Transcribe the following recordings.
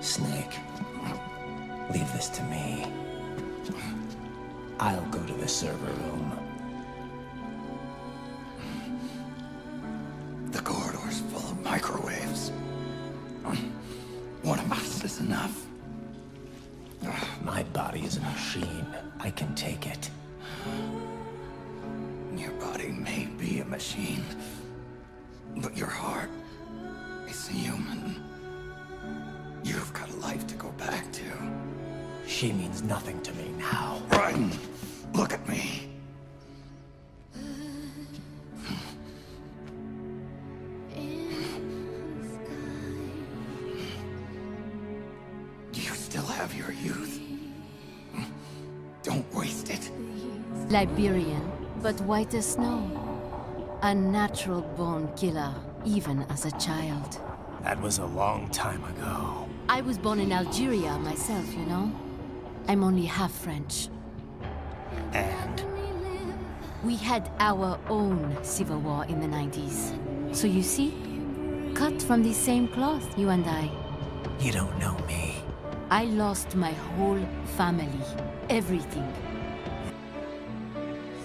Snake, leave this to me. I'll go to the server room. The corridor's full of microwaves. One of us is enough. My body is a machine. I can take it. Your body may be a machine, but your heart is human. You've got a life to go back to. She means nothing to me now. Raiden, look at me. You still have your youth. Don't waste it. Liberian, but white as snow. A natural born killer, even as a child. That was a long time ago. I was born in Algeria myself, you know? I'm only half French. And We had our own civil war in the 90s. So you see? Cut from the same cloth, you and I. you don't know me. I lost my whole family. Everything.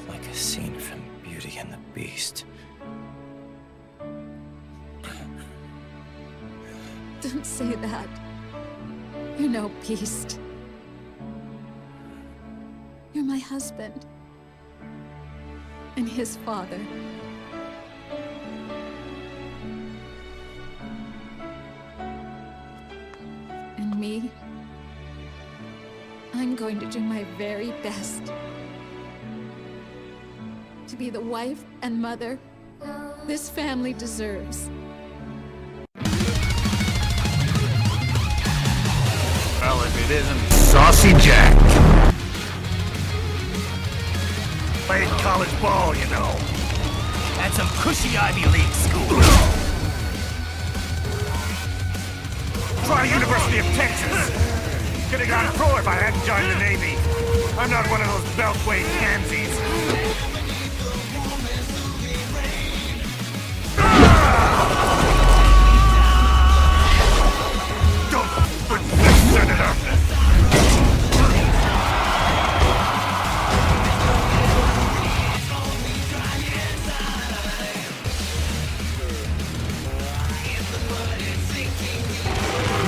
Like a scene from Beauty and the Beast. Don't say that. You're no beast. You're my husband. And his father. And me, I'm going to do my very best to be the wife and mother this family deserves. Well, if it isn't Saucy Jack. Played college ball, you know. At some cushy Ivy League school. Try University of Texas. Could have gone pro if I hadn't joined the Navy. I'm not one of those beltway pansies. Don't put this, Senator.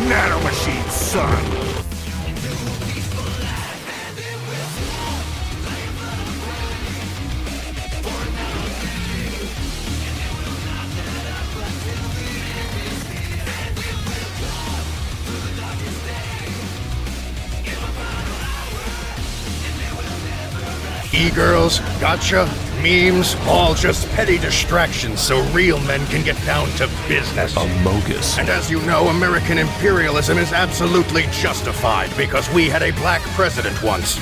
Nanomachines, son! E-girls, gotcha, memes, all just petty distractions so real men can get down to business. Amogus. And as you know, American imperialism is absolutely justified because we had a black president once.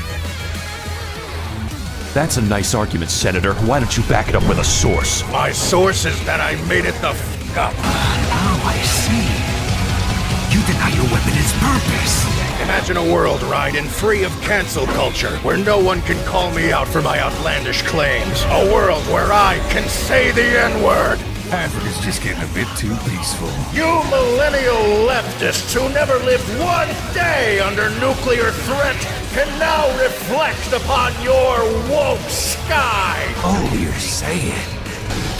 That's a nice argument, Senator. Why don't you back it up with a source? My source is that I made it the f*** up. Now I see. You deny your weapon its purpose. Imagine a world, Raiden, free of cancel culture, where no one can call me out for my outlandish claims. A world where I can say the N-word. Africa's just getting a bit too peaceful. You millennial leftists who never lived one day under nuclear threat can now reflect upon your woke sky. Oh, you're saying?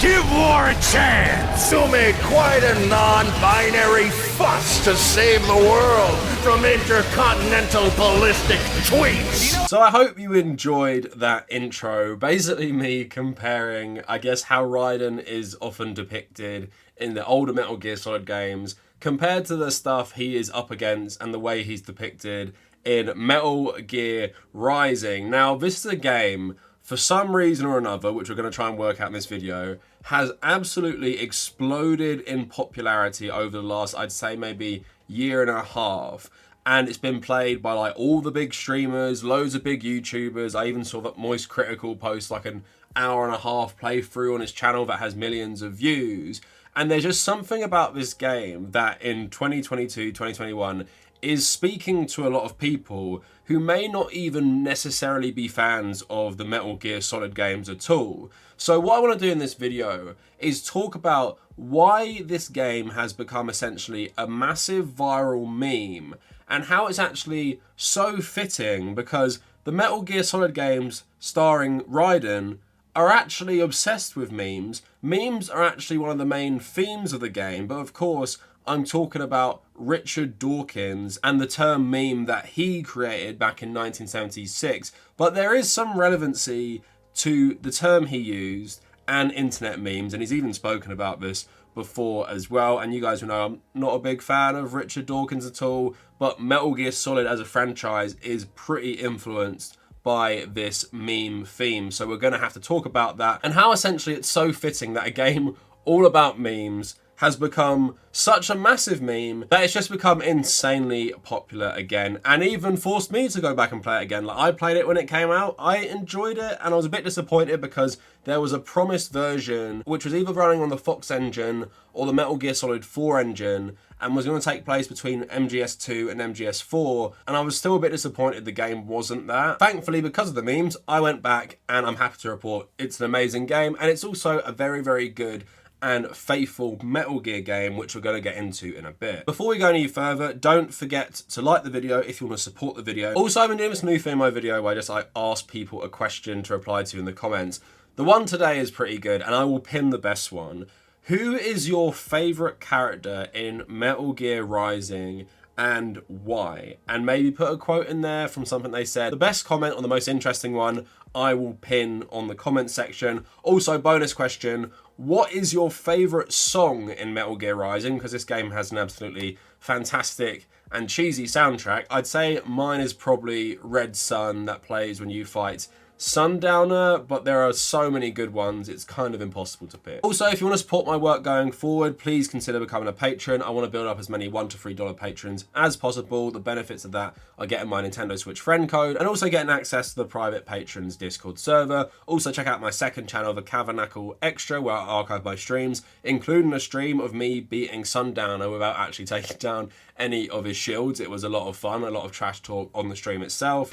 Give war a chance! To make quite a non-binary fuss to save the world from intercontinental ballistic tweets. So I hope you enjoyed that intro. Basically me comparing, I guess, how Raiden is often depicted in the older Metal Gear Solid games compared to the stuff he is up against and the way he's depicted in Metal Gear Rising. Now, this is a game, for some reason or another, which we're going to try and work out in this video, has absolutely exploded in popularity over the last, I'd say, maybe year and a half. And it's been played by like all the big streamers, loads of big YouTubers. I even saw that Moist Critical post like an hour and a half playthrough on his channel that has millions of views. And there's just something about this game that in 2022, 2021 is speaking to a lot of people who may not even necessarily be fans of the Metal Gear Solid games at all. So what I want to do in this video is talk about why this game has become essentially a massive viral meme and how it's actually so fitting, because the Metal Gear Solid games starring Raiden are actually obsessed with memes. Memes are actually one of the main themes of the game, but of course I'm talking about Richard Dawkins and the term meme that he created back in 1976. But there is some relevancy to the term he used and internet memes, and he's even spoken about this before as well. And you guys will know I'm not a big fan of Richard Dawkins at all, but Metal Gear Solid as a franchise is pretty influenced by this meme theme. So we're going to have to talk about that and how essentially it's so fitting that a game all about memes has become such a massive meme that it's just become insanely popular again, and even forced me to go back and play it again. Like, I played it when it came out, I enjoyed it, and I was a bit disappointed because there was a promised version which was either running on the Fox engine or the Metal Gear Solid 4 engine and was going to take place between MGS2 and MGS4, and I was still a bit disappointed the game wasn't that. Thankfully, because of the memes, I went back and I'm happy to report it's an amazing game, and it's also a very, very good and faithful Metal Gear game, which we're going to get into in a bit. Before we go any further, don't forget to like the video if you want to support the video. Also, I've been doing this new thing in my video where I ask people a question to reply to in the comments. The one today is pretty good, and I will pin the best one. Who is your favourite character in Metal Gear Rising and why? And maybe put a quote in there from something they said. The best comment or the most interesting one I will pin on the comment section. Also, bonus question, what is your favourite song in Metal Gear Rising? Because this game has an absolutely fantastic and cheesy soundtrack. I'd say mine is probably Red Sun, that plays when you fight Sundowner, but there are so many good ones, it's kind of impossible to pick. Also, if you want to support my work going forward, please consider becoming a patron. I want to build up as many $1 to $3 patrons as possible. The benefits of that are getting my Nintendo Switch friend code and also getting access to the private patrons Discord server. Also, check out my second channel, the Kavernacle Extra, where I archive my streams, including a stream of me beating Sundowner without actually taking down any of his shields. It was a lot of fun, a lot of trash talk on the stream itself.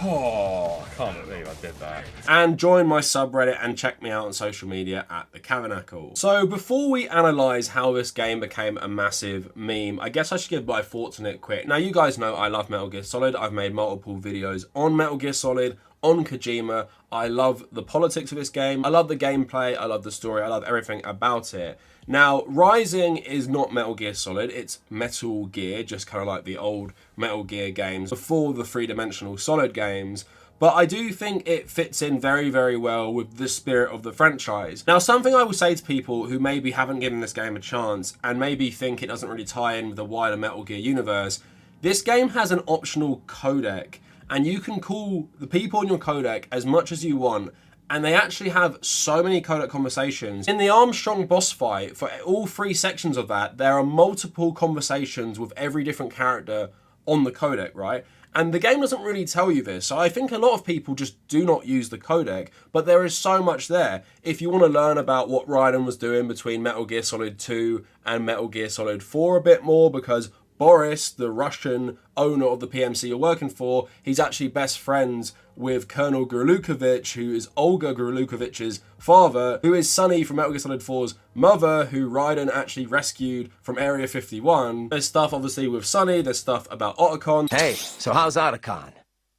Oh, I can't believe I did that. And join my subreddit and check me out on social media at the Kavernacle. So before we analyse how this game became a massive meme, I guess I should give my thoughts on it quick. Now, you guys know I love Metal Gear Solid. I've made multiple videos on Metal Gear Solid, on Kojima. I love the politics of this game. I love the gameplay. I love the story. I love everything about it. Now, Rising is not Metal Gear Solid, it's Metal Gear, just kind of like the old Metal Gear games before the three-dimensional Solid games, but I do think it fits in very, very well with the spirit of the franchise. Now, something I will say to people who maybe haven't given this game a chance and maybe think it doesn't really tie in with the wider Metal Gear universe, this game has an optional codec, and you can call the people in your codec as much as you want, and they actually have so many codec conversations. In the Armstrong boss fight, for all 3 sections of that, there are multiple conversations with every different character on the codec, right? And the game doesn't really tell you this, so I think a lot of people just do not use the codec, but there is so much there. If you want to learn about what Raiden was doing between Metal Gear Solid 2 and Metal Gear Solid 4 a bit more, because Boris, the Russian owner of the PMC you're working for, he's actually best friends with Colonel Gurlukovich, who is Olga Gurlukovich's father, who is Sonny from Metal Gear Solid 4's mother, who Raiden actually rescued from Area 51. There's stuff, obviously, with Sonny. There's stuff about Otacon. Hey, so how's Otacon?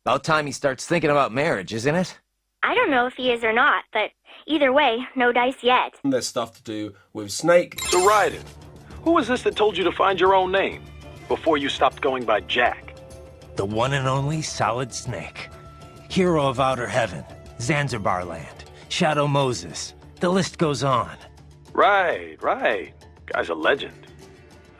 About time he starts thinking about marriage, isn't it? I don't know if he is or not, but either way, no dice yet. And there's stuff to do with Snake. So Raiden, who was this that told you to find your own name before you stopped going by Jack? The one and only Solid Snake. Hero of Outer Heaven, Zanzibar Land, Shadow Moses. The list goes on. Right. Guy's a legend.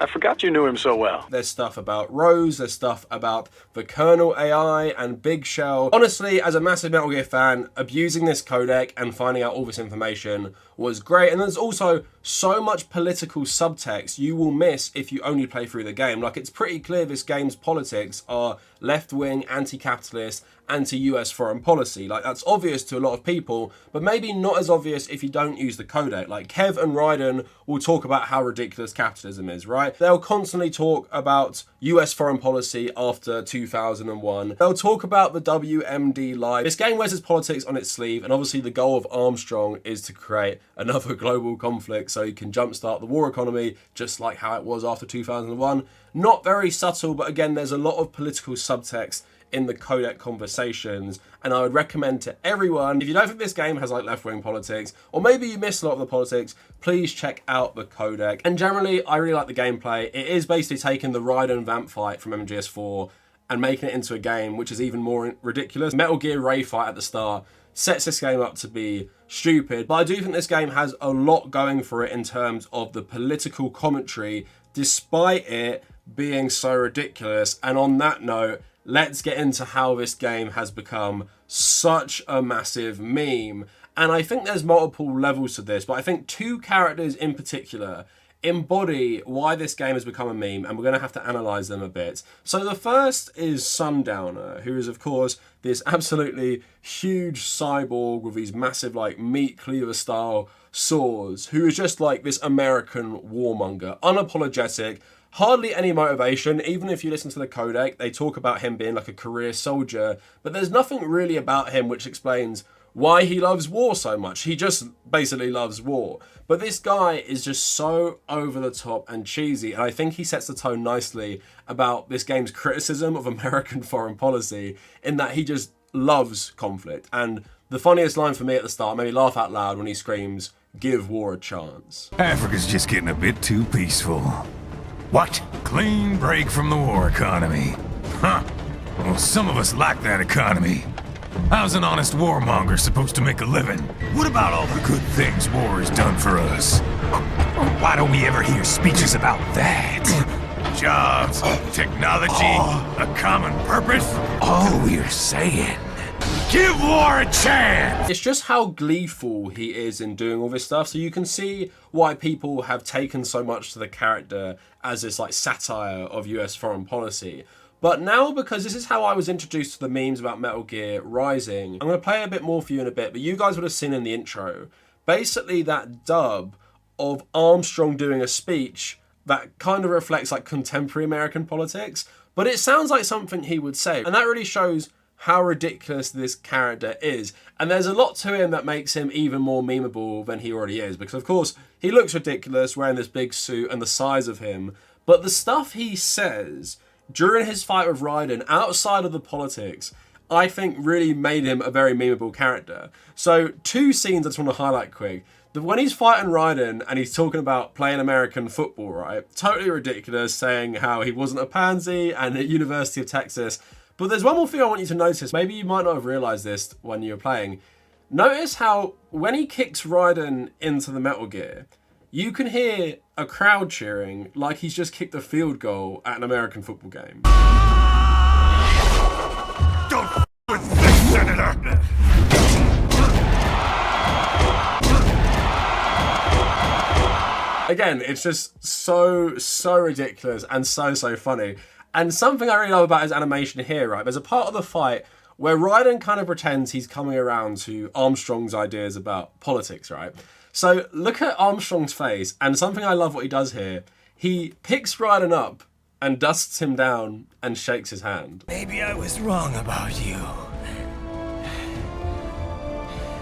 I forgot you knew him so well. There's stuff about Rose, there's stuff about the Colonel AI and Big Shell. Honestly, as a massive Metal Gear fan, abusing this codec and finding out all this information was great. And there's also so much political subtext you will miss if you only play through the game. Like, it's pretty clear this game's politics are left-wing, anti-capitalist, anti-US foreign policy. Like, that's obvious to a lot of people, but maybe not as obvious if you don't use the codec. Like, Kev and Raiden will talk about how ridiculous capitalism is, right? They'll constantly talk about US foreign policy after 2001. They'll talk about the WMD lie. This game wears its politics on its sleeve, and obviously the goal of Armstrong is to create another global conflict so he can jumpstart the war economy, just like how it was after 2001. Not very subtle, but again, there's a lot of political subtext in the codec conversations, and I would recommend to everyone, if you don't think this game has like left-wing politics, or maybe you missed a lot of the politics, please check out the codec. And generally, I really like the gameplay. It is basically taking the Raiden vamp fight from MGS4 and making it into a game which is even more ridiculous. Metal Gear Ray fight at the start sets this game up to be stupid, but I do think this game has a lot going for it in terms of the political commentary, despite it being so ridiculous. And on that note, let's get into how this game has become such a massive meme. And I think there's multiple levels to this, but I think two characters in particular embody why this game has become a meme, and we're going to have to analyze them a bit. So the first is Sundowner, who is of course this absolutely huge cyborg with these massive like meat cleaver style swords, who is just like this American warmonger, unapologetic, hardly any motivation. Even if you listen to the codec, they talk about him being like a career soldier, but there's nothing really about him which explains why he loves war so much. He just basically loves war. But this guy is just so over the top and cheesy, and I think he sets the tone nicely about this game's criticism of American foreign policy, in that he just loves conflict. And the funniest line for me at the start made me laugh out loud when he screams, "Give war a chance." Africa's just getting a bit too peaceful. What? Clean break from the war economy. Huh. Well, some of us like that economy. How's an honest warmonger supposed to make a living? What about all the good things war has done for us? Why don't we ever hear speeches about that? Jobs, technology, a common purpose? All we're saying, give war a chance! It's just how gleeful he is in doing all this stuff, so you can see why people have taken so much to the character as this like satire of US foreign policy. But now, because this is how I was introduced to the memes about Metal Gear Rising, I'm going to play a bit more for you in a bit, but you guys would have seen in the intro, basically that dub of Armstrong doing a speech that kind of reflects like contemporary American politics, but it sounds like something he would say, and that really shows how ridiculous this character is. And there's a lot to him that makes him even more memeable than he already is, because of course he looks ridiculous wearing this big suit and the size of him, but the stuff he says during his fight with Raiden, outside of the politics, I think really made him a very memeable character. So two scenes I just want to highlight quick. When he's fighting Raiden and he's talking about playing American football, right? Totally ridiculous, saying how he wasn't a pansy and at University of Texas. But there's one more thing I want you to notice. Maybe you might not have realized this when you were playing. Notice how when he kicks Raiden into the Metal Gear, you can hear a crowd cheering like he's just kicked a field goal at an American football game. Don't f with this, Senator! Again, it's just so ridiculous and so funny. And something I really love about his animation here, right? There's a part of the fight where Raiden kind of pretends he's coming around to Armstrong's ideas about politics, right? So look at Armstrong's face, and something I love what he does here, he picks Raiden up and dusts him down and shakes his hand. Maybe I was wrong about you.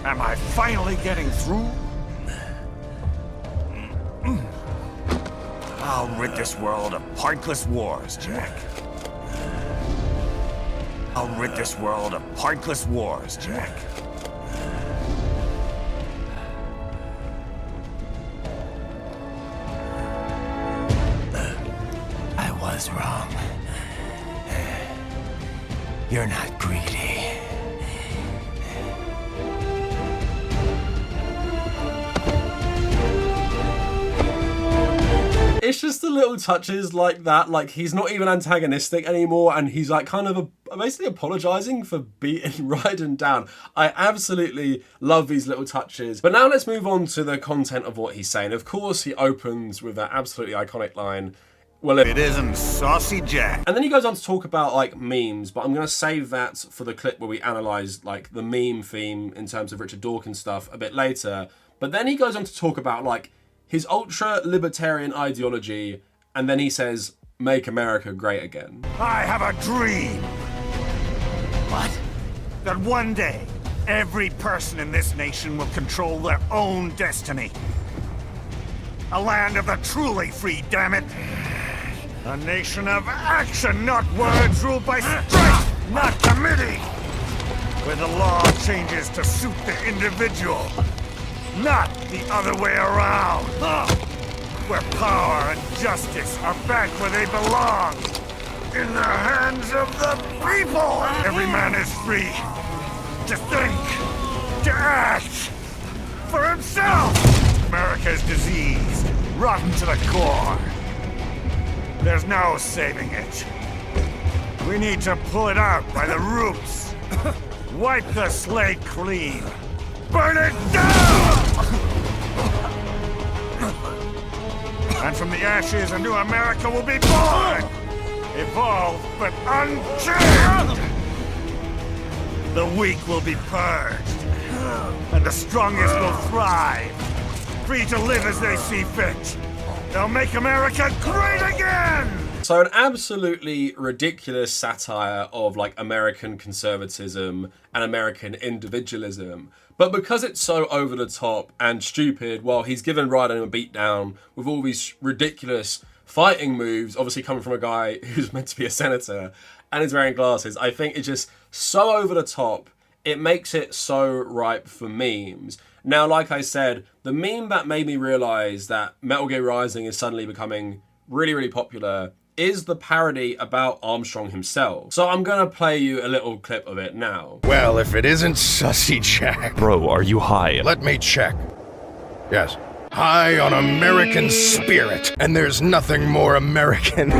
Am I finally getting through? I'll rid this world of pointless wars, Jack. I'll rid this world of pointless wars, Jack. I was wrong. You're not greedy. It's just the little touches like that, like he's not even antagonistic anymore, and he's like kind of basically apologizing for beating Raiden down. I absolutely love these little touches. But now let's move on to the content of what he's saying. Of course, he opens with that absolutely iconic line, Well, it isn't Saucy Jack. And then he goes on to talk about like memes, but I'm going to save that for the clip where we analyse like the meme theme in terms of Richard Dawkins stuff a bit later. But then he goes on to talk about like his ultra-libertarian ideology, and then he says, "Make America great again." I have a dream. What? That one day, every person in this nation will control their own destiny. A land of the truly free, damn it. A nation of action, not words, ruled by strength, not committee. Where the law changes to suit the individual, not the other way around. Where power and justice are back where they belong. In the hands of the people! Every man is free to think, to act for himself! America is diseased, rotten to the core. There's no saving it. We need to pull it out by the roots. Wipe the slate clean. Burn it down! And from the ashes, a new America will be born! Evolved, but unchained! The weak will be purged, and the strongest will thrive, free to live as they see fit. They'll make America great again! So an absolutely ridiculous satire of like American conservatism and American individualism. But because it's so over the top and stupid, well, he's given Raiden a beatdown with all these ridiculous fighting moves, obviously coming from a guy who's meant to be a senator and is wearing glasses. I think it's just so over the top. It makes it so ripe for memes. Now, like I said, the meme that made me realise that Metal Gear Rising is suddenly becoming really, really popular is the parody about Armstrong himself. So I'm gonna play you a little clip of it now. Well, if it isn't Sussy Jack. Bro, are you high? Let me check. Yes. High on American spirit. And there's nothing more American.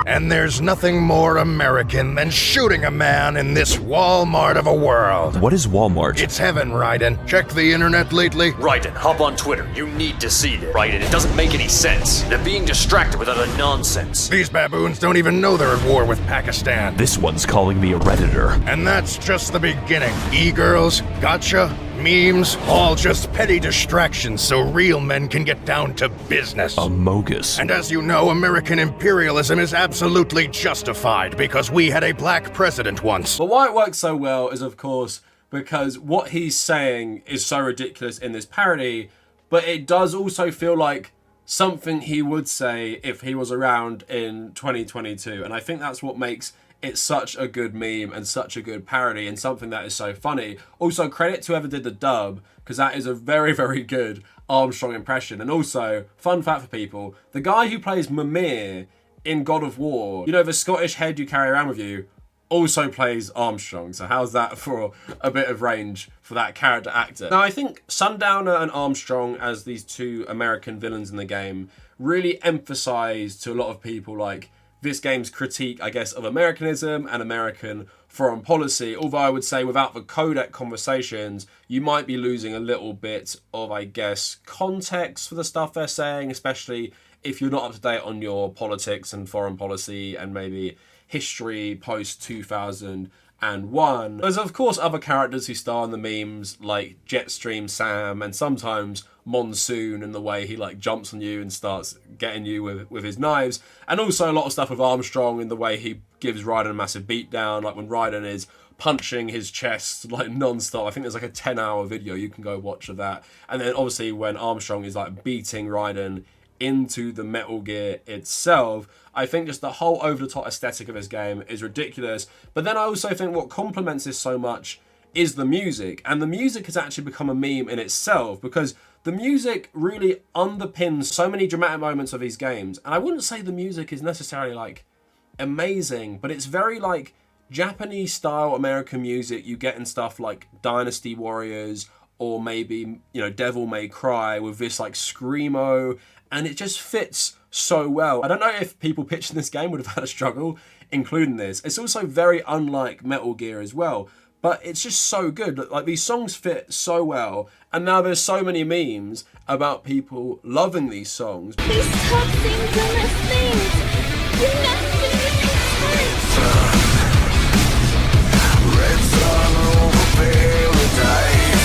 And there's nothing more American than shooting a man in this Walmart of a world. What is Walmart? It's heaven, Raiden. Check the internet lately? Raiden, hop on Twitter. You need to see this. Raiden, it doesn't make any sense. They're being distracted with other nonsense. These baboons don't even know they're at war with Pakistan. This one's calling me a Redditor. And that's just the beginning. E-girls, gotcha, memes, all just petty distractions so real men can get down to business. Amogus. And as you know, American imperialism is absolutely justified because we had a black president once. But why it works so well is, of course, because what he's saying is so ridiculous in this parody, but it does also feel like something he would say if he was around in 2022. And I think that's what makes it's such a good meme and such a good parody and something that is so funny. Also, credit to whoever did the dub, because that is a very, very good Armstrong impression. And also, fun fact for people, the guy who plays Mimir in God of War, you know, the Scottish head you carry around with you, also plays Armstrong. So how's that for a bit of range for that character actor? Now, I think Sundowner and Armstrong as these two American villains in the game really emphasize to a lot of people like this game's critique, I guess, of Americanism and American foreign policy. Although I would say without the codec conversations, you might be losing a little bit of, I guess, context for the stuff they're saying, especially if you're not up to date on your politics and foreign policy and maybe history post 2001. There's of course other characters who star in the memes like Jetstream Sam and sometimes Monsoon in the way he like jumps on you and starts getting you with his knives, and also a lot of stuff with Armstrong in the way he gives Raiden a massive beatdown, like when Raiden is punching his chest like non-stop. I think there's like a 10-hour video you can go watch of that. And then obviously when Armstrong is like beating Raiden into the Metal Gear itself, I think just the whole over-the-top aesthetic of this game is ridiculous. But then I also think what complements this so much is the music, and the music has actually become a meme in itself because the music really underpins so many dramatic moments of these games. And I wouldn't say the music is necessarily like amazing, but it's very like Japanese style American music you get in stuff like Dynasty Warriors or maybe, you know, Devil May Cry with this like screamo, and it just fits so well. I don't know if people pitching this game would have had a struggle including this. It's also very unlike Metal Gear as well, But it's just so good. Like, these songs fit so well, and now there's so many memes about people loving these songs. Please stop saying dumbass things. You're not giving me consent. Red sun over paradise.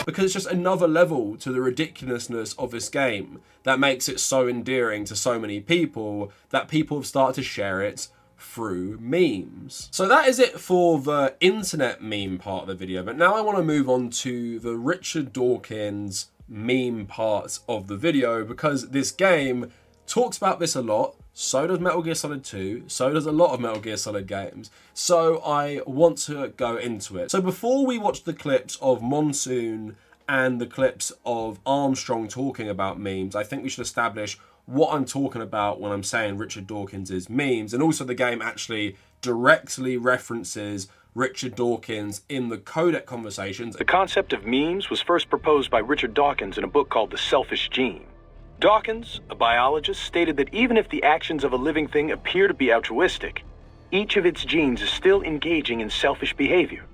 Because it's just another level to the ridiculousness of this game that makes it so endearing to so many people that people have started to share it through memes. So that is it for the internet meme part of the video, but now I want to move on to the Richard Dawkins meme part of the video, because this game talks about this a lot. So does Metal Gear Solid 2, so does a lot of Metal Gear Solid games. So I want to go into it. So before we watch the clips of Monsoon and the clips of Armstrong talking about memes, I think we should establish what I'm talking about when I'm saying Richard Dawkins' memes. And also the game actually directly references Richard Dawkins in the codec conversations. The concept of memes was first proposed by Richard Dawkins in a book called The Selfish Gene. Dawkins, a biologist, stated that even if the actions of a living thing appear to be altruistic, each of its genes is still engaging in selfish behavior,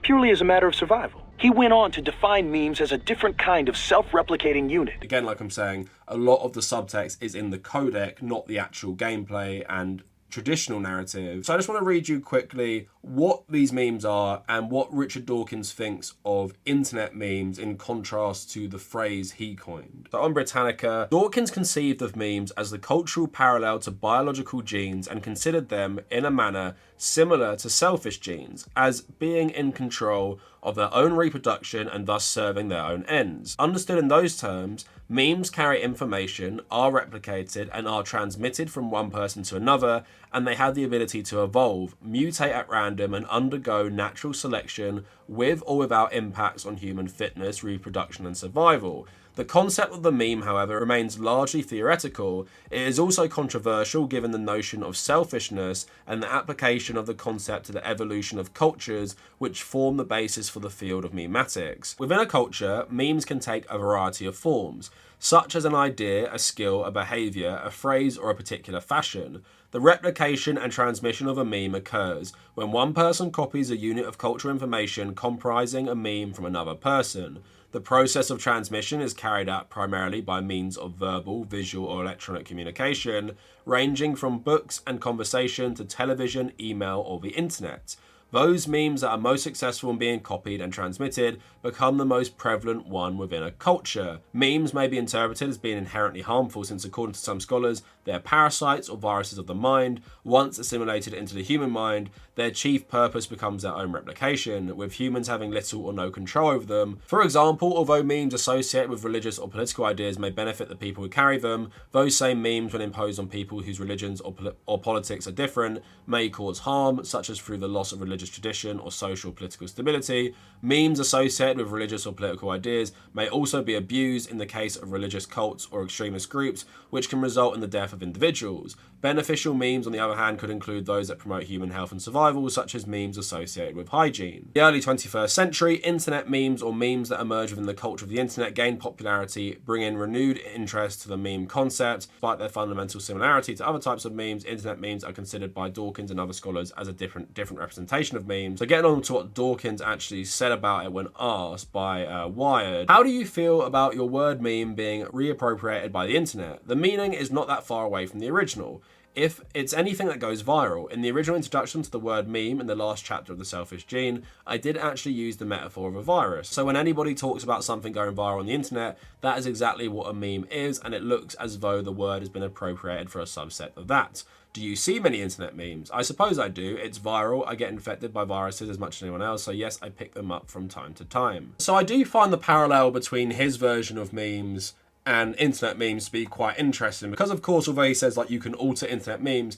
purely as a matter of survival. He went on to define memes as a different kind of self-replicating unit. Again, like I'm saying, a lot of the subtext is in the codec, not the actual gameplay and traditional narrative. So I just want to read you quickly what these memes are and what Richard Dawkins thinks of internet memes in contrast to the phrase he coined. So on Britannica, Dawkins conceived of memes as the cultural parallel to biological genes and considered them in a manner similar to selfish genes, as being in control of their own reproduction and thus serving their own ends. Understood in those terms, memes carry information, are replicated, and are transmitted from one person to another, and they have the ability to evolve, mutate at random, and undergo natural selection with or without impacts on human fitness, reproduction, and survival. The concept of the meme, however, remains largely theoretical. It is also controversial given the notion of selfishness and the application of the concept to the evolution of cultures which form the basis for the field of memetics. Within a culture, memes can take a variety of forms, such as an idea, a skill, a behavior, a phrase, or a particular fashion. The replication and transmission of a meme occurs when one person copies a unit of cultural information comprising a meme from another person. The process of transmission is carried out primarily by means of verbal, visual, or electronic communication, ranging from books and conversation to television, email, or the internet. Those memes that are most successful in being copied and transmitted become the most prevalent one within a culture. Memes may be interpreted as being inherently harmful since, according to some scholars, they are parasites or viruses of the mind. Once assimilated into the human mind, their chief purpose becomes their own replication, with humans having little or no control over them. For example, although memes associated with religious or political ideas may benefit the people who carry them, those same memes, when imposed on people whose religions or politics are different, may cause harm, such as through the loss of religious tradition or social political stability. Memes associated with religious or political ideas may also be abused in the case of religious cults or extremist groups, which can result in the death of individuals. Beneficial memes, on the other hand, could include those that promote human health and survival, such as memes associated with hygiene. In the early 21st century, internet memes, or memes that emerge within the culture of the internet, gained popularity, bringing renewed interest to the meme concept. Despite their fundamental similarity to other types of memes, internet memes are considered by Dawkins and other scholars as a different representation of memes. So getting on to what Dawkins actually said about it when asked by Wired. How do you feel about your word meme being reappropriated by the internet? The meaning is not that far away from the original. If it's anything that goes viral, in the original introduction to the word meme in the last chapter of The Selfish Gene, I did actually use the metaphor of a virus. So when anybody talks about something going viral on the internet, that is exactly what a meme is, and it looks as though the word has been appropriated for a subset of that. Do you see many internet memes? I suppose I do. It's viral. I get infected by viruses as much as anyone else, so yes, I pick them up from time to time. So I do find the parallel between his version of memes and internet memes to be quite interesting, because of course, although he says like you can alter internet memes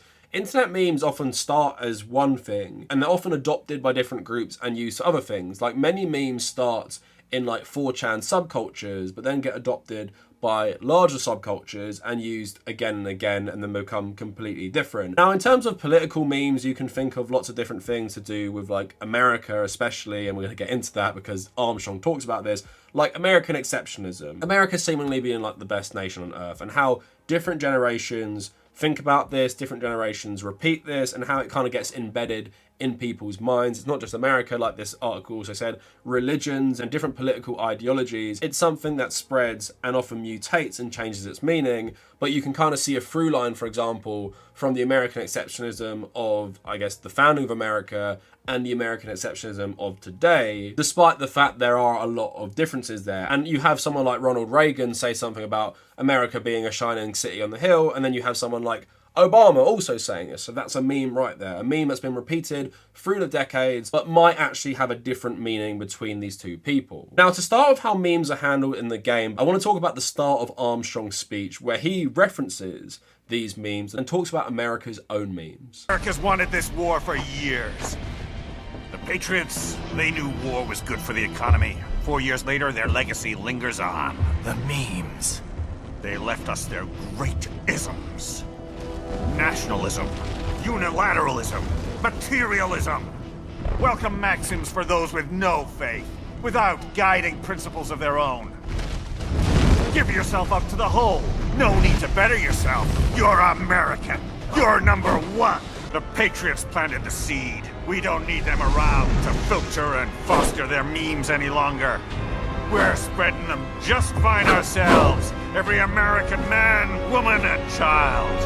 often start as one thing and they're often adopted by different groups and used for other things. Like many memes start in like 4chan subcultures, but then get adopted by larger subcultures and used again and again and then become completely different. Now, in terms of political memes, you can think of lots of different things to do with like America especially, and we're going to get into that because Armstrong talks about this, like American exceptionism. America seemingly being like the best nation on earth, and how different generations think about this, different generations repeat this, and how it kind of gets embedded in people's minds. It's not just America, like this article also said, religions and different political ideologies. It's something that spreads and often mutates and changes its meaning, but you can kind of see a through line, for example, from the American exceptionism of, I guess, the founding of America and the American exceptionism of today, despite the fact there are a lot of differences there. And you have someone like Ronald Reagan say something about America being a shining city on the hill, and then you have someone like Obama also saying this, so that's a meme right there. A meme that's been repeated through the decades, but might actually have a different meaning between these two people. Now, to start with how memes are handled in the game, I want to talk about the start of Armstrong's speech, where he references these memes and talks about America's own memes. America's wanted this war for years. The Patriots, they knew war was good for the economy. 4 years later, their legacy lingers on. The memes. They left us their great isms. Nationalism, unilateralism, materialism. Welcome maxims for those with no faith, without guiding principles of their own. Give yourself up to the whole. No need to better yourself. You're American. You're number one. The Patriots planted the seed. We don't need them around to filter and foster their memes any longer. We're spreading them just fine ourselves. Every American man, woman, and child.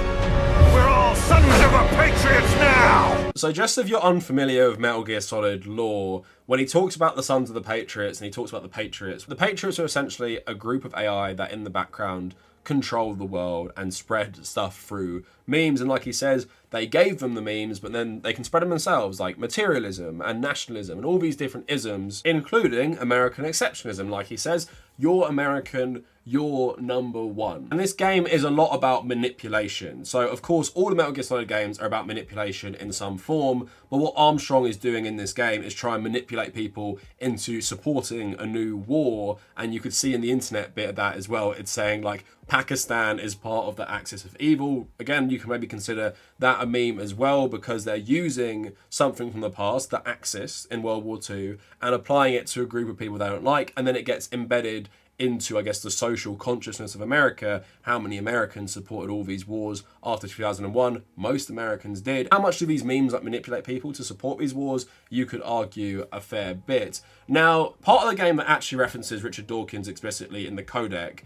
We're all sons of a Patriots now! So just if you're unfamiliar with Metal Gear Solid lore, when he talks about the Sons of the Patriots and he talks about the Patriots are essentially a group of AI that in the background control the world and spread stuff through memes. And like he says, they gave them the memes, but then they can spread them themselves, like materialism and nationalism and all these different isms, including American exceptionism. Like he says, you're American, you're number one. And this game is a lot about manipulation. So of course, all the Metal Gear Solid games are about manipulation in some form, but what Armstrong is doing in this game is try and manipulate people into supporting a new war. And you could see in the internet bit of that as well, it's saying like Pakistan is part of the axis of evil. Again, you can maybe consider that a meme as well, because they're using something from the past, the Axis in World War II, and applying it to a group of people they don't like, and then it gets embedded into, I guess, the social consciousness of America. How many Americans supported all these wars after 2001? Most Americans did. How much do these memes like manipulate people to support these wars? You could argue a fair bit. Now, part of the game that actually references Richard Dawkins explicitly in the codec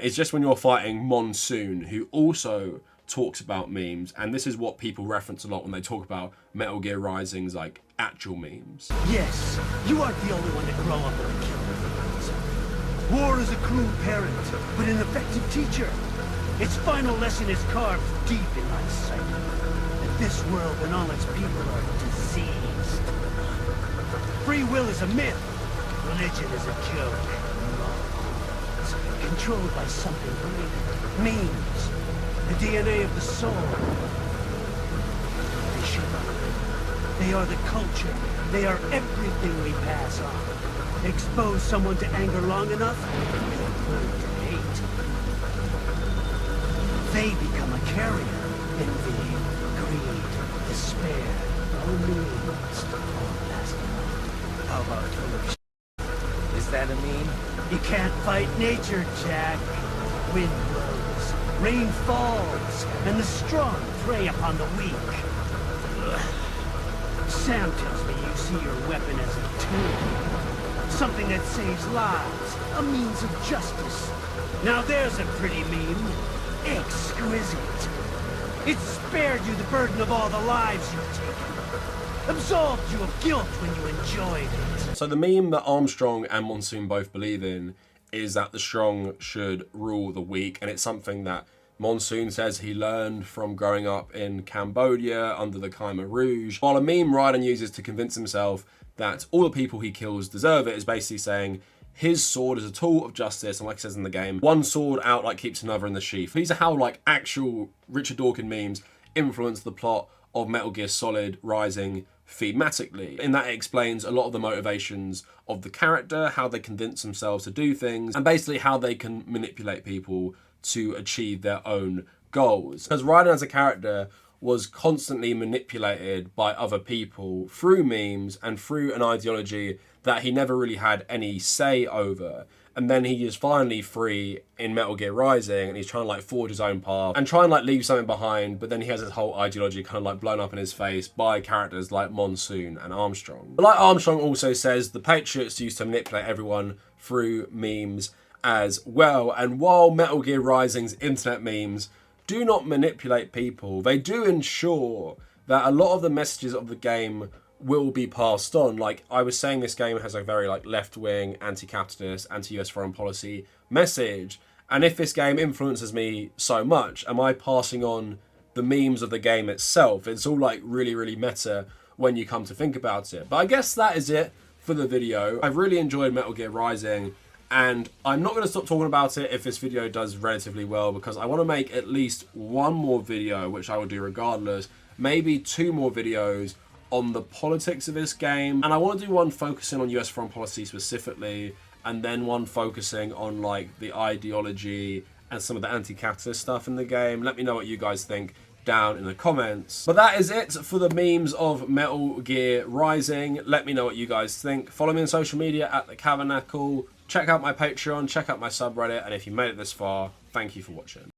is just when you're fighting Monsoon, who also talks about memes, and this is what people reference a lot when they talk about Metal Gear Rising's like actual memes. Yes, you aren't the only one to grow up and kill the war is a cruel parent, but an effective teacher. Its final lesson is carved deep in my psyche. That this world and all its people are diseased. Free will is a myth. Religion is a joke. It's controlled by something greater. Memes. The DNA of the soul. They show up. They are the culture. They are everything we pass on. Expose someone to anger long enough, they learn to hate. They become a carrier. Envy, greed, despair. All memes. All last. How about yours? Is that a meme? You can't fight nature, Jack. Wind blows, rain falls, and the strong prey upon the weak. Sam tells me you see your weapon as a tool. Something that saves lives, a means of justice. Now there's a pretty meme. Exquisite. It spared you the burden of all the lives you've taken. Absolved you of guilt when you enjoyed it. So the meme that Armstrong and Monsoon both believe in is that the strong should rule the weak, and it's something that Monsoon says he learned from growing up in Cambodia under the Khmer Rouge, while a meme Raiden uses to convince himself that all the people he kills deserve it is basically saying his sword is a tool of justice, and like it says in the game, one sword out like keeps another in the sheath. These are how like actual Richard Dawkins memes influence the plot of Metal Gear Solid Rising thematically. In that, it explains a lot of the motivations of the character, how they convince themselves to do things, and basically how they can manipulate people to achieve their own goals. Because Raiden as a character was constantly manipulated by other people through memes and through an ideology that he never really had any say over. And then he is finally free in Metal Gear Rising, and he's trying to like forge his own path and try and like leave something behind, but then he has his whole ideology kind of like blown up in his face by characters like Monsoon and Armstrong. But like Armstrong also says, the Patriots used to manipulate everyone through memes as well. And while Metal Gear Rising's internet memes do not manipulate people, they do ensure that a lot of the messages of the game will be passed on. Like I was saying, this game has a very like left-wing, anti-capitalist, anti-US foreign policy message. And if this game influences me so much, am I passing on the memes of the game itself? It's all like really, really meta when you come to think about it. But I guess that is it for the video. I've really enjoyed Metal Gear Rising, and I'm not going to stop talking about it if this video does relatively well, because I want to make at least one more video, which I will do regardless, maybe 2 more videos on the politics of this game, and I want to do one focusing on US foreign policy specifically, and then one focusing on like the ideology and some of the anti-capitalist stuff in the game. Let me know what you guys think down in the comments. But that is it for the memes of Metal Gear Rising. Let me know what you guys think. Follow me on social media at the Kavernacle. Check out my Patreon, check out my subreddit, and if you made it this far, thank you for watching.